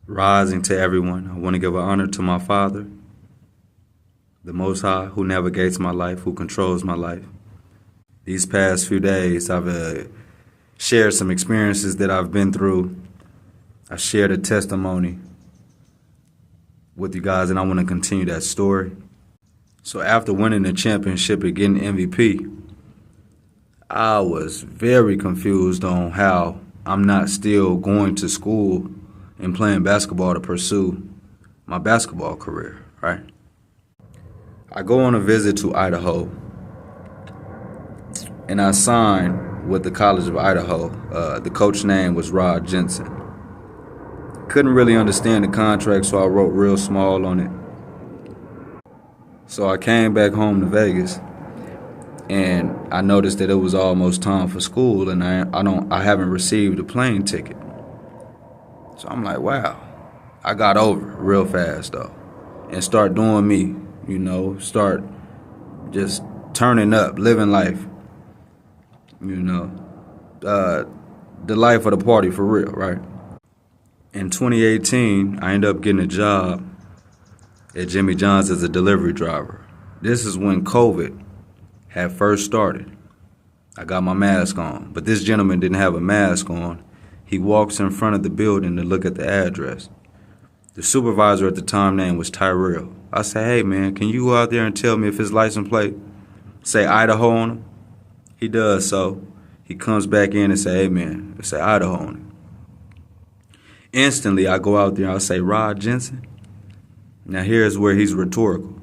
Rising to everyone, I want to give an honor to my Father, the Most High, who navigates my life, who controls my life. These past few days, I've shared some experiences that I've been through. I shared a testimony with you guys, and I want to continue that story. So after winning the championship and getting MVP, I was very confused on how I'm not still going to school and playing basketball to pursue my basketball career, right? I go on a visit to Idaho, and I signed with the College of Idaho. The coach's name was Jensen. Couldn't really understand the contract, so I wrote real small on it. So I came back home to Vegas, and I noticed that it was almost time for school, and I haven't received a plane ticket. So I'm like, wow. I got over it real fast though, and start doing me, start just turning up, living life, the life of the party for real, right? In 2018, I ended up getting a job at Jimmy John's as a delivery driver. This is when COVID had first started. I got my mask on, but this gentleman didn't have a mask on. He walks in front of the building to look at the address. The supervisor at the time name was Tyrell. I said, hey man, can you go out there and tell me if his license plate say Idaho on him? He does so. He comes back in and say, hey man, it say Idaho on him. Instantly, I go out there and I say, Jensen. Now here's where he's rhetorical.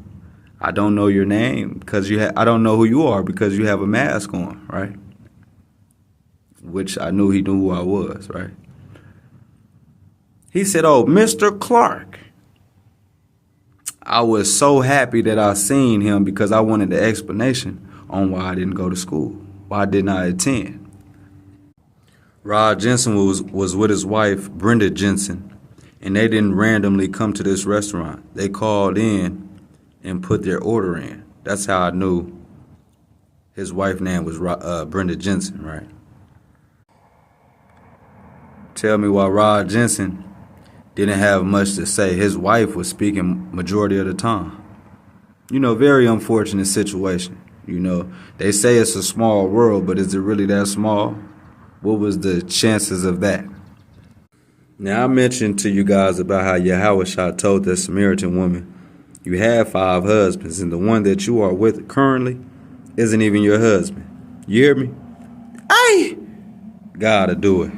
I don't know your name because I don't know who you are because you have a mask on, right? Which I knew he knew who I was, right? He said, oh, Mr. Clark. I was so happy that I seen him because I wanted the explanation on why I didn't go to school, why I did not attend. Jensen was with his wife, Brenda Jensen, and they didn't randomly come to this restaurant. They called in and put their order in. That's how I knew his wife's name was Brenda Jensen, right? Tell me why Jensen didn't have much to say. His wife was speaking majority of the time. Very unfortunate situation. They say it's a small world, but is it really that small? What was the chances of that? Now, I mentioned to you guys about how Yahushua told the Samaritan woman, you have 5 husbands, and the one that you are with currently isn't even your husband. You hear me? Hey! Gotta do it.